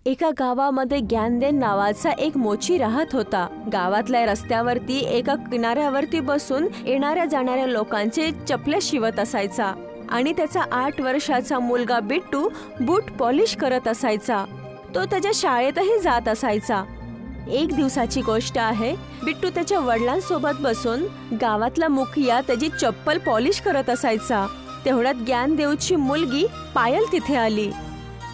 एका गावामध्ये ज्ञानदेव नावाचा एक मोची राहत होता. गावातल्या रस्त्यावरती एका किनाऱ्यावरती बसून येणाऱ्या जाणाऱ्या लोकांचे चपले शिवत असायचा आणि त्याचा 8 वर्षाचा मुलगा बिट्टू बूट पॉलिश करत असायचा. तो त्याच्या शाळेतही जात असायचा. एक दिवसाची गोष्ट आहे. बिट्टू त्याच्या वडिलांसोबत बसून गावातला मुखिया त्याची चप्पल पॉलिश करत असायचा. तेवढ्यात ज्ञानदेवची मुलगी पायल तिथे आली.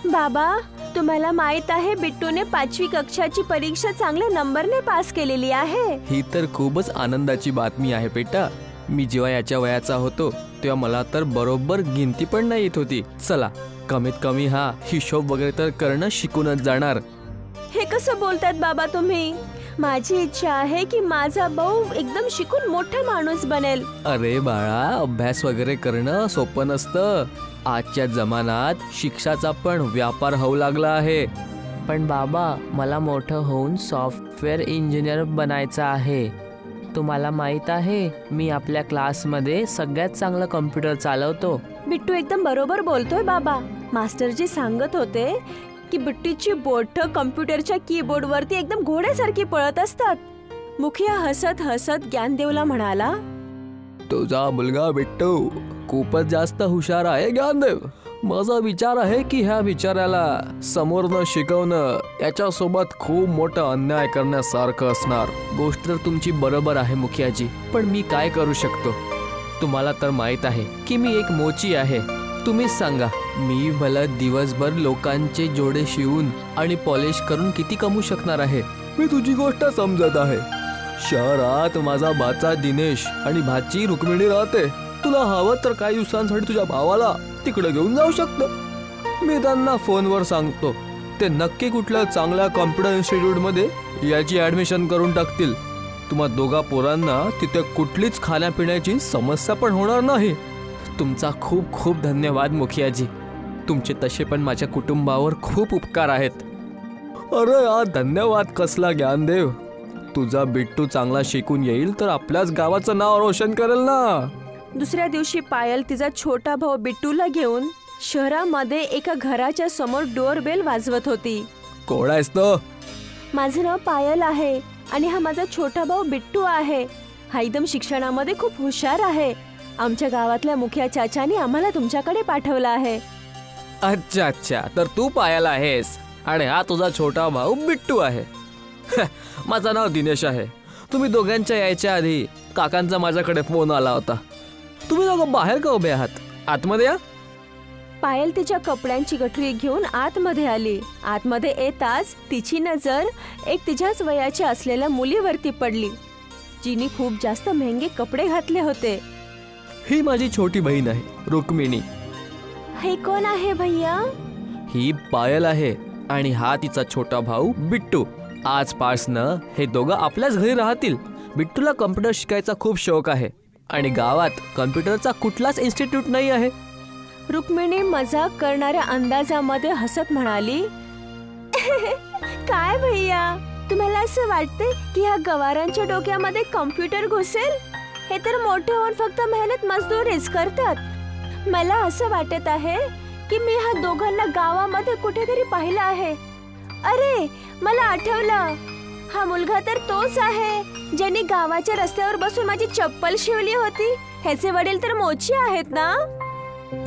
बाबा, तुम्हाला माहित आहे बिट्टूने 5वी कक्षाची परीक्षा चांगल्या नंबरने पास केलेली आहे. ही तर खूपच आनंदाची बातमी आहे बेटा. मी जेव्हा याच्या वयाचा होतो तेव्हा मला तर बरोबर गिनती पण नाही येत होती. चला, कमीत कमी हा हिशोब वगैरे तर करणं शिकूनच जाणार. हे कसं बोलतात बाबा तुम्ही? माझी इच्छा आहे की माझा भाऊ एकदम शिकून मोठा माणूस बनेल. अरे बाळा, अभ्यास वगैरे करणं सोपं नसतं. आजच्या जमान्यात शिक्षाचा पण व्यापार होऊ लागला आहे. पण बाबा, मला मोठं होऊन सॉफ्टवेअर इंजिनियर बनायचं आहे. तुम्हाला माहित आहे, मी आपल्या क्लासमध्ये सगळ्यात चांगला कम्प्युटर चालवतो. बिट्टू एकदम बरोबर बोलतोय बाबा. मास्टरजी सांगत होते की बिट्टूची बोटं कम्प्युटरच्या कीबोर्ड वरती एकदम घोड्यासारखी पळत असतात. मुखिया हसत हसत ज्ञानदेवला म्हणाला, तुझा मुलगा बिट्टू खूपच जास्त हुशार आहे ज्ञानदेव. माझा विचार आहे की ह्या बिचाऱ्याला समोरनं शिकवणं याच्यासोबत खूप मोठा अन्याय करण्यासारखं असणार. गोष्ट तर तुमची बरोबर आहे मुखियाजी, पण मी काय करू शकतो? तुम्हाला तर माहित आहे की मी एक मोची आहे. तुम्हीच सांगा, मी भला दिवसभर लोकांचे जोडे शिवून आणि पॉलिश करून किती कमवू शकणार आहे? मी तुझी गोष्ट समजत आहे. शहरात माझा भाचा दिनेश आणि भाची रुक्मिणी राहते. तुला हवं तर काही दिवसांसाठी तुझ्या भावाला तिकडे घेऊन जाऊ शकतो. मी त्यांना फोनवर सांगतो. ते नक्की कुठल्या चांगल्या कॉम्प्युटर इन्स्टिट्यूटमध्ये याची ऍडमिशन करून टाकतील. तुम्हा दोघा पोरांना तिथे कुठलीच खाण्यापिण्याची समस्या पण होणार नाही. तुमचा खूप खूप धन्यवाद मुखियाजी. तुमचे तसे पण माझ्या कुटुंबावर खूप उपकार आहेत. अरे यार, धन्यवाद कसला ज्ञानदेव. तुझा बिट्टू चांगला शिकून येईल तर आपल्याच गावाचं नाव रोशन करेल ना. दुसऱ्या दिवशी पायल तिचा छोटा भाऊ बिट्टूला घेऊन शहरामध्ये एका घराच्या समोर डोअरबेल वाजवत होती. कोण आहेस तो? माझं नाव पायल आहे आणि हा माझा छोटा भाऊ बिट्टू आहे. हा एकदम शिक्षणामध्ये खूप हुशार आहे. आमच्या गावातल्या मुखिया चाचाने आम्हाला तुमच्याकडे पाठवला आहे. अच्छा अच्छा, तर तू पायल आहेस आणि हा तुझा छोटा भाऊ बिट्टू आहे. माझं नाव दिनेश आहे. तुम्ही दोघांच्या यायच्या आधी काकांचा माझ्याकडे फोन आला होता. तुम्ही दोघं बाहेर का उभे आहात? आतमध्ये या. पायल तिच्या कपड्यांची गठरी घेऊन आतमध्ये आली. आतमध्ये येताच तिची नजर एक तिच्याच वयाच्या असलेल्या मुलीवरती पडली, जिने खूप जास्त महंगे कपडे घातले होते. ही माझी छोटी बहीण आहे, रुक्मिणी. हे कोण आहे भैया? ही पायल आहे आणि हा तिचा छोटा भाऊ बिट्टू. आजपासनं हे दोघं आपल्याच घरी राहतील. बिट्टूला कम्प्युटर शिकायचा खूप शौक आहे आणि गावात कम्प्युटरचा कुठलाच इन्स्टिट्यूट नाही आहे. रुक्मिणी मजाक करणाऱ्या अंदाजामध्ये हसत म्हणाली, काय भैया, तुम्हाला असं वाटते की ह्या गवारांच्या डोक्यामध्ये कम्प्युटर घुसेल? हे तर मोठे होऊन फक्त मेहनत मजदुरीच करतात. मला असं वाटत आहे की मी ह्या दोघांना गावामध्ये कुठेतरी पाहिलं आहे. अरे, मला आठवलं, हा मुलगा तर तोच आहे ज्याने गावाच्या रस्त्यावर बसून माझी चप्पल शिवली होती. ह्याचे वडील तर मोची आहेत ना?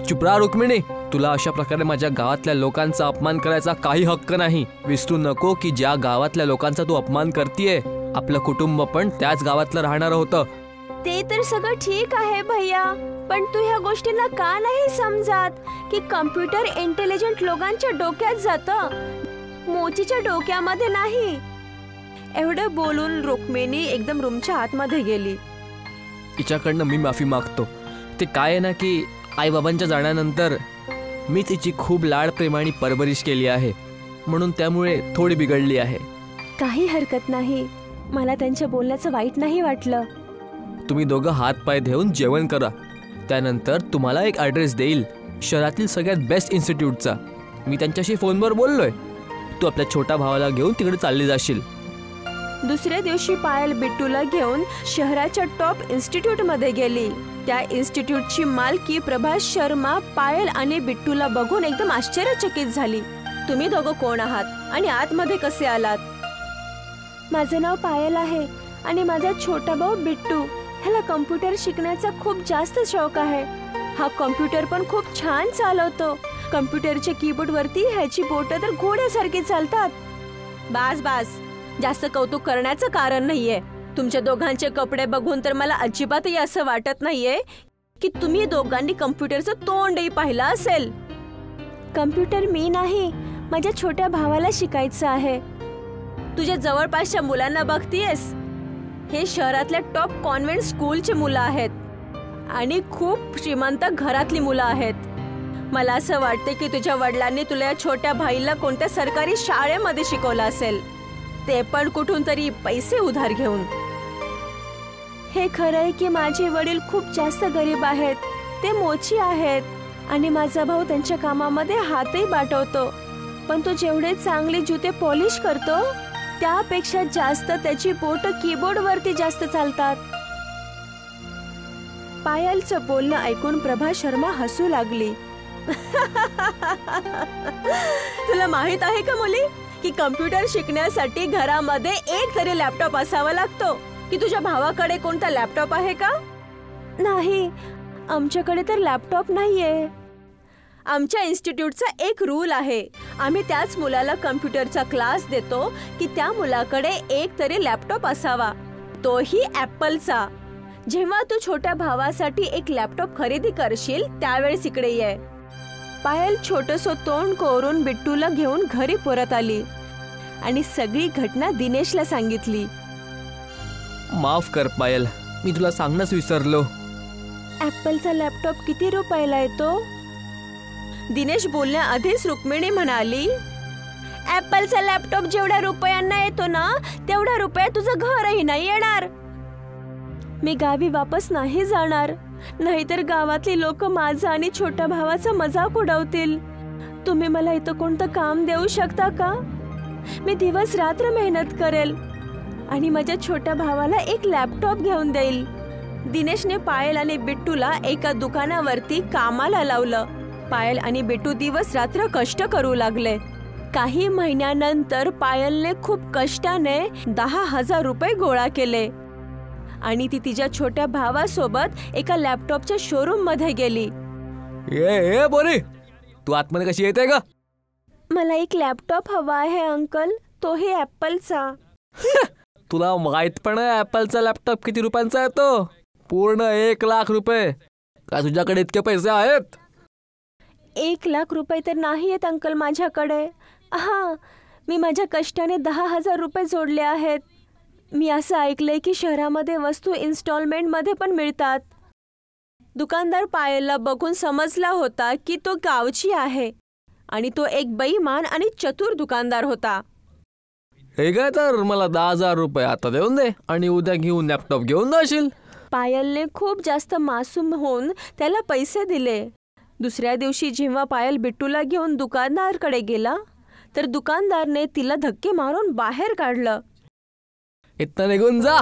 चुप रहा रुक्मिणी. तुला अशा प्रकारे माझ्या गावातल्या लोकांचा अपमान करायचा काही हक्क नाही. विसरू नको की ज्या गावातल्या लोकांचा तू अपमान करतीये, आपलं कुटुंब पण त्याच गावातलं राहणार होतं. ते तर सगळं ठीक आहे भैया, पण तू ह्या गोष्टीला का नाही समजत की कम्प्युटर इंटेलिजंट लोकांच्या डोक्यात जातं, मोचीच्या डोक्यामध्ये नाही. एवढं बोलून रुक्मिणी एकदम रूमच्या आतमध्ये गेली. तिच्याकडनं मी माफी मागतो. ते काय आहे ना की आई बाबांच्या जाण्यानंतर मी तिची खूप लाड प्रेमाने परवरिश केली आहे, म्हणून त्यामुळे थोडी बिघडली आहे. काही हरकत नाही. मला त्यांच्या बोलण्याचं वाईट नाही वाटलं. तुम्ही दोघं हात पाय धुवून जेवण करा. त्यानंतर तुम्हाला एक ॲड्रेस देईल शहरातील सगळ्यात बेस्ट इन्स्टिट्यूटचा. मी त्यांच्याशी फोनवर बोललोय. तू आपल्या छोट्या भावाला घेऊन तिकडे चालली जाशील. दुसऱ्या दिवशी पायल बिट्टूला घेऊन शहराच्या टॉप इन्स्टिट्यूटमध्ये गेली. त्या इन्स्टिट्यूटची मालकी प्रभास शर्मा पायल आणि बिट्टूला बघून एकदम आश्चर्यचकित झाली. तुम्ही दोघं कोण आहात आणि आतमध्ये कसे आलात? माझं नाव पायल आहे आणि माझा छोटा भाऊ बिट्टू. ह्याला कम्प्युटर शिकण्याचा खूप जास्त शौक आहे. हा कम्प्युटर पण खूप छान चालवतो. कम्प्युटरच्या कीबोर्ड वरती ह्याची बोटं तर घोड्यासारखी चालतात. बास बास, जास्त कौतुक करण्याचं कारण नाहीये. तुमच्या दोघांचे कपडे बघून तर मला अजिबातही असं वाटत नाहीये की तुम्ही दोघांनी कम्प्युटरचं तोंडही पाहिलं असेल. कम्प्युटर मी नाही, माझ्या छोट्या भावाला शिकायचं आहे. तुझ्या जवळपासच्या मुलांना बघतीयस? हे शहरातल्या टॉप कॉन्व्हेंट स्कूलचे मुलं आहेत आणि खूप श्रीमंत घरातली मुलं आहेत. मला असं वाटते की तुझ्या वडिलांनी तुला या छोट्या भाईला कोणत्या सरकारी शाळेमध्ये शिकवलं असेल, ते पण कुठून तरी पैसे उधार घेऊन. हे खरं आहे की माझे वडील खूप जास्त गरीब आहेत. ते मोची आहेत आणि माझा भाऊ त्यांच्या कामामध्ये हातही बाटवतो. पण तो जेवढे चांगले जुते पॉलिश करतो त्यापेक्षा जास्त त्याची बोटं कीबोर्ड वरती जास्त चालतात. पायलचं बोलणं ऐकून प्रभा शर्मा हसू लागली. तुला माहित आहे का मुली की कम्प्युटर शिकण्यासाठी घरामध्ये एक तरी लॅपटॉप असावा लागतो? की तुझ्या भावाकडे कोणता लॅपटॉप आहे का? नाही, आमच्याकडे तर लॅपटॉप नाहीये. आमच्या इन्स्टिट्यूटचा एक रूल आहे, आम्ही त्याच मुलाला कम्प्युटरचा क्लास देतो की त्या मुलाकडे एक तरी लॅपटॉप असावा, तोही ॲपलचा. जेव्हा तू छोट्या भावासाठी एक लॅपटॉप खरेदी करशील त्यावेळेस इकडे ये. पायल छोटंसं तोंड कोरून बिट्टूला घेऊन घरी परत आली आणि सगळी घटना दिनेशला सांगितली. माफ कर पायल, मी तुला सांगणंच विसरलो. ॲपलचा लॅपटॉप किती रुपयाला येतो? दिनेश बोलण्याआधीच रुक्मिणी म्हणाली, ॲपलचा लॅपटॉप जेवढ्या रुपयांना येतो ना तेवढ्या रुपयात तुझं घरही नाही येणार. मी गावी वापस नाही जाणार, नाहीतर गावातली लोक माझा आणि छोट्या भावाचा मजाक उडवतील. तुम्ही मला इथं कोणतं काम देऊ शकता का? मी दिवस रात्र मेहनत करेल आणि माझ्या छोट्या भावाला एक लॅपटॉप घेऊन देईल. दिनेशने पायल आणि बिट्टूला एका दुकानावरती कामाला लावलं. पायल आणि बिट्टू दिवस रात्र कष्ट करू लागले. काही महिन्यानंतर पायलने खूप कष्टाने 10,000 रुपये गोळा केले आणि ती तिच्या छोट्या भावासोबत एका लॅपटॉपच्या शोरूम मध्ये गेली. ए बोरी, तू आतमध्ये कशी येते का? मला एक लॅपटॉप हवा आहे अंकल, तोही ॲपलचा. तुला माहित पण आहे ॲपलचा लॅपटॉप किती रुपयांचा येतो? पूर्ण 1,00,000 रुपये. काय तुझ्याकडे इतके पैसे आहेत? 1,00,000 रुपये तर नाही आहेत अंकल माझ्याकडे. हां, मी माझ्या कष्टाने 10,000 रुपये जोडले आहेत. मी असं ऐकलंय की शहरामध्ये वस्तू इन्स्टॉलमेंटमध्ये पण मिळतात. दुकानदार पायलला बघून समजला होता की तो गावची आहे आणि तो एक बेईमान आणि चतुर दुकानदार होता. हे काय, तर मला 10,000 रुपये आता देऊन दे आणि उद्या घेऊन लॅपटॉप घेऊन जाशील. पायलने खूप जास्त मासूम होऊन त्याला पैसे दिले. दुसऱ्या दिवशी जेव्हा पायल बिट्टूला घेऊन दुकानदारकडे गेला तर दुकानदारने तिला धक्के मारून बाहेर काढलं. इथं निघून जा.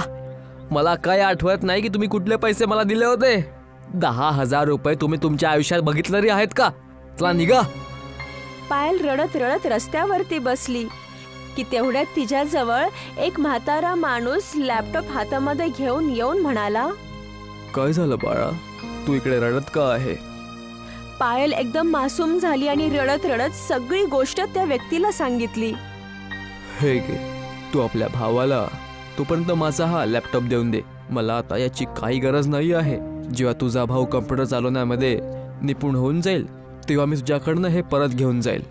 मला काय आठवत नाही की तुम्ही कुठले पैसे मला दिले होते. 10,000 रुपये तुम्ही तुमच्या आयुष्यात बघितले तरी आहेत का? चला निघा. पायल रडत रडत रस्त्यावरती बसली की तेवढ्यात तिच्याजवळ एक म्हातारा माणूस लॅपटॉप हातामध्ये घेऊन येऊन म्हणाला, काय झालं बाळा, तू इकडे रडत का आहे? पायल एकदम मासूम झाली आणि रडत रडत सगळी गोष्ट त्या व्यक्तीला सांगितली. हे घे, तू आपल्या भावाला तोपर्यंत माझा हा लॅपटॉप देऊन दे. मला आता याची काही गरज नाही आहे. जेव्हा तुझा भाऊ कम्प्युटर चालवण्यामध्ये निपुण होऊन जाईल तेव्हा मी तुझ्याकडनं हे परत घेऊन जाईल.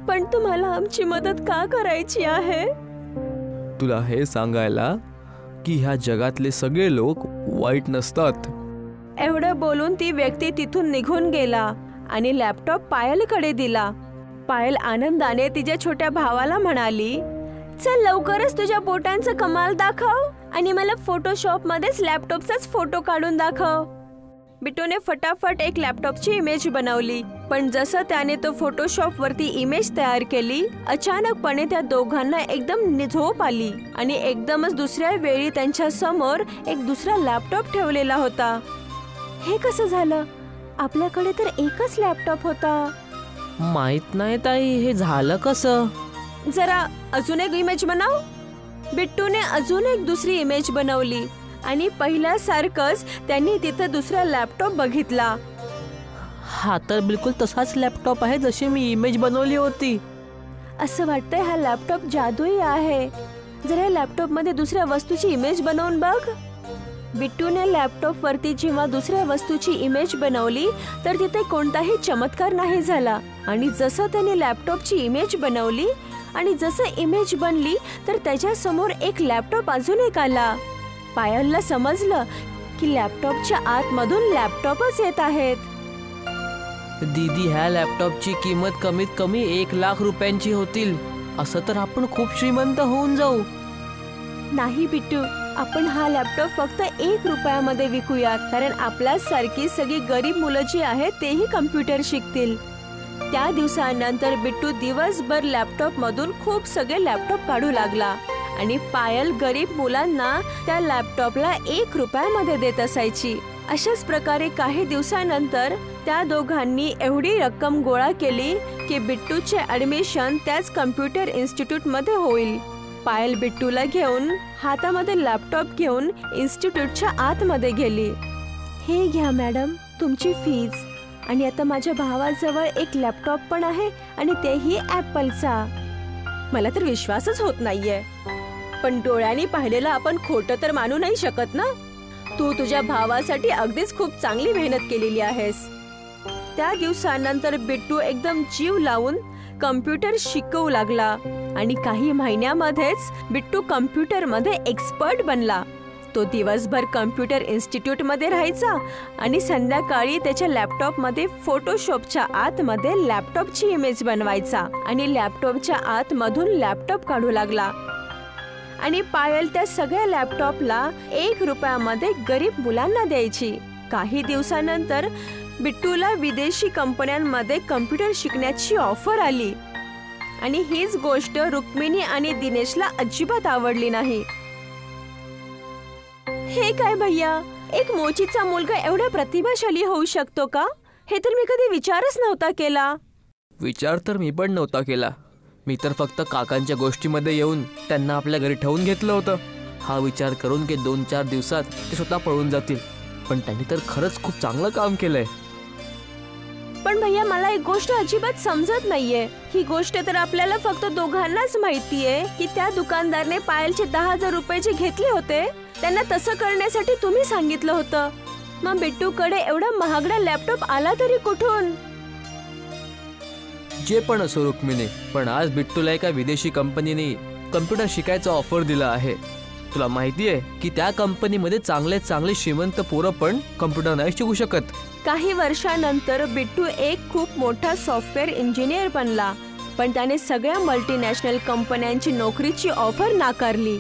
पण तुम्हाला आमची मदत का करायची आहे? तुला हे सांगायला की ह्या जगातले सगळे लोक वाईट नसतात. एवढं बोलून ती व्यक्ती तिथून निघून गेला आणि लॅपटॉप पायलकडे दिला. पायल आनंदाने तिच्या छोट्या भावाला म्हणाली, चल लवकरच तुझ्या बोटांचा कमाल दाखव आणि मला फोटोशॉप मध्येच लॅपटॉपचाच फोटो काढून दाखव. बिट्टूने फटाफट एक लॅपटॉपची इमेज बनवली. पण जसं त्याने तो फोटोशॉप वरती इमेज तयार केली, अचानकपणे त्या दोघांना एकदम झोप आली आणि एकदमच दुसऱ्या वेळी त्यांच्या समोर एक दुसरा लॅपटॉप ठेवलेला होता. हे कसं झालं? आपल्याकडे तर एकच लॅपटॉप होता. माहित नाही ताई, हे झालं कसं? जरा अजून एक इमेज बनव. बिट्टूने अजून एक दुसरी इमेज बनवली आणि पहिल्यासारखंच त्यांनी तिथं दुसरा लॅपटॉप बघितला. हा तर बिलकुल तसाच लॅपटॉप आहे जशी मी इमेज बनवली होती. असं वाटतंय हा लॅपटॉप जादुई आहे. जरा लॅपटॉप मध्ये दुसऱ्या वस्तूची इमेज बनवून बघ. बिट्टूने लॅपटॉप वरती जेव्हा दुसऱ्या वस्तूची इमेज बनवली तर तिथे कोणताही चमत्कार नाही झाला. आणि जसं त्याने लॅपटॉपची इमेज बनवली आणि जसं इमेज बनली तर त्याच्या समोर एक लॅपटॉप अजून एक आला. पायलला समजलं की लॅपटॉपच्या आतमधून लॅपटॉपच येत आहेत. दीदी, ह्या लॅपटॉपची किंमत कमीत कमी 1,00,000 रुपयांची होतील. असं तर आपण खूप श्रीमंत होऊन जाऊ. नाही बिट्टू, आपण हा लॅपटॉप फक्त 1 रुपयामध्ये विकूयात, कारण आपल्यासारखी सगळी गरीब मुलं जी आहेत तेही कम्प्युटर शिकतील. त्या दिवसानंतर बिट्टू दिवसभर लॅपटॉप मधून खूप सगळे लॅपटॉप काढू लागला आणि पायल गरीब मुलांना त्या लॅपटॉपला 1 रुपयामध्ये देत असायची. अशाच प्रकारे काही दिवसानंतर त्या दोघांनी एवढी रक्कम गोळा केली की बिट्टूचे ऍडमिशन त्याच कम्प्युटर इन्स्टिट्यूट मध्ये होईल. पायल बिट्टूला घेऊन हातामध्ये लॅपटॉप घेऊन इन्स्टिट्यूटच्या आतमध्ये गेली. हे घ्या मॅडम तुमची फीज. आणि आता माझ्या भावाजवळ एक लॅपटॉप पण आहे आणि तेही ॲपलचा. मला तर विश्वासच होत नाहीये, पण डोळ्यांनी पाहिलेलं आपण खोटं तर मानू नाही शकत ना. तू तुझ्या भावासाठी अगदीच खूप चांगली मेहनत केलेली आहेस. त्या दिवसानंतर बिट्टू एकदम जीव लावून कम्प्युटर शिकवू लागला आणि काही महिन्यामध्येच बिट्टू कम्प्युटरमध्ये एक्सपर्ट बनला. तो दिवसभर कम्प्युटर इन्स्टिट्यूट मध्ये राहायचा आणि संध्याकाळी त्याच्या लॅपटॉपमध्ये फोटोशॉपच्या आतमध्ये लॅपटॉपची इमेज बनवायचा आणि लॅपटॉपच्या आतमधून लॅपटॉप काढू लागला. आणि पायल त्या सगळ्या लॅपटॉपला 1 रुपयामध्ये गरीब मुलांना द्यायची. काही दिवसानंतर बिट्टूला विदेशी कंपन्यांमध्ये कम्प्युटर शिकण्याची ऑफर आली आणि हीच गोष्ट रुक्मिणी आणि दिनेशला अजिबात आवडली नाही. हे काय भैया, एक मोचीचा मुलगा एवढा प्रतिभाशाली होऊ शकतो का? हे तर मी कधी विचारच नव्हता केला. विचार तर मी पण नव्हता केला. मी तर फक्त काकांच्या गोष्टीमध्ये येऊन त्यांना आपल्या घरी ठेवून घेतलं होतं. हा विचार करून की 2-4 दिवसात ते स्वतः पळून जातील. पण त्यांनी तर खरंच खूप चांगलं काम केलंय. पण भैया, मला एक गोष्ट अजिबात समजत नाहीये. ही गोष्ट तर आपल्याला फक्त दोघांनाच माहितीये की त्या दुकानदारने पायलचे 10,000 रुपये जे घेतले होते त्यांना तसं करण्यासाठी तुम्ही सांगितलं होतं. मग बिट्टूकडे एवढा महागडा लॅपटॉप आला तरी कुठून? जे पण असो रुक्मिणी, पण आज बिट्टूला एका विदेशी कंपनीने कम्प्युटर शिकायचा ऑफर दिला आहे. तुला माहिती आहे की त्या कंपनीमध्ये चांगले श्रीमंत पोरं पण कम्प्युटर नाही शिकू शकत. काही वर्षानंतर बिट्टू एक खूप मोठा सॉफ्टवेअर इंजिनियर बनला, पण त्याने सगळ्या मल्टीनॅशनल कंपन्यांची नोकरीची ऑफर नाकारली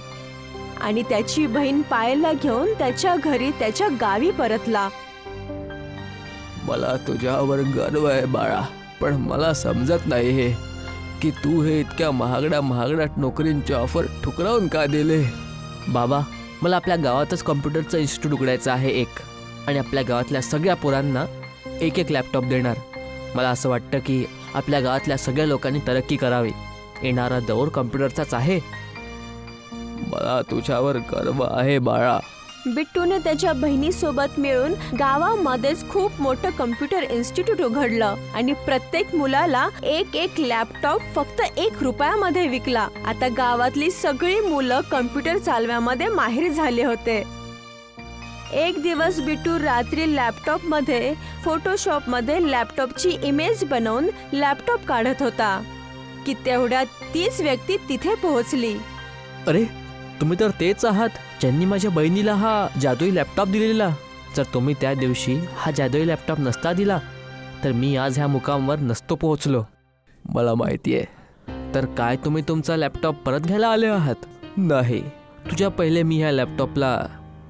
आणि त्याची बहीण पायलला घेऊन त्याच्या घरी त्याच्या गावी परतला. मला तुझ्यावर गर्व आहे बाळा, पण मला समजत नाही हे की तू हे इतक्या महागड्या नोकरींचे ऑफर ठुकरावून का दिले. बाबा, मला आपल्या गावातच कम्प्युटरचं इन्स्टिट्यूट उघडायचं आहे एक, आणि आपल्या गावातल्या सगळ्या पोरांना 1-1 लॅपटॉप देणार. मला असं वाटतं की आपल्या गावातल्या सगळ्या लोकांनी तरक्की करावी. येणारा दौर कम्प्युटरचाच आहे. मला तुझ्यावर गर्व आहे बाळा. बिट्टूने त्याच्या बहिणीसोबत मिळून गावामध्येच खूप मोठं कम्प्युटर इन्स्टिट्यूट उघडलं आणि प्रत्येक मुलाला 1-1 लॅपटॉप फक्त 1 रुपयामध्ये विकला. आता गावातली सगळी मुलं कम्प्युटर चालवण्यामध्ये माहिर झाले होते. एक दिवस बिट्टू रात्री लॅपटॉपमध्ये फोटोशॉपमध्ये लॅपटॉपची इमेज बनवून लॅपटॉप काढत होता की तेवढ्यात तीच व्यक्ती तिथे पोहोचली. अरे, तुम्ही तर तेच आहात ज्यांनी माझ्या बहिणीला हा जादुई लॅपटॉप दिलेला. जर तुम्ही त्या दिवशी हा जादुई लॅपटॉप नसता दिला तर मी आज ह्या मुकामावर नसतो पोहोचलो. मला माहिती आहे. तर काय तुम्ही तुमचा लॅपटॉप परत घ्यायला आले आहात? नाही, तुझ्या पहिले मी ह्या लॅपटॉपला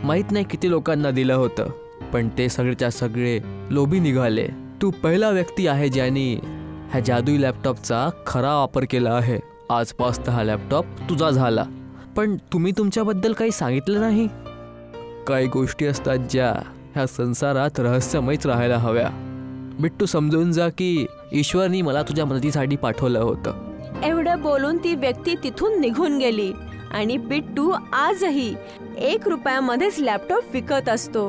माहीत नाही किती लोकांना दिलं होतं, पण ते सगळेच्या सगळे लोभी निघाले. तू पहिला व्यक्ती आहे ज्याने ह्या जादुई लॅपटॉपचा खरा वापर केला आहे. आजपासून हा लॅपटॉप तुझा झाला. पण तुम्ही तुमच्याबद्दल काही सांगितलं नाही. काही गोष्टी असतात ज्या ह्या संसारात रहस्यमयच राहायला हव्या. बिट्टू समजून जा की ईश्वरनी मला तुझ्या मदतीसाठी पाठवलं होतं. एवढं बोलून ती व्यक्ती तिथून निघून गेली आणि बिट्टू आजही 1 रुपयामध्येच लॅपटॉप विकत असतो.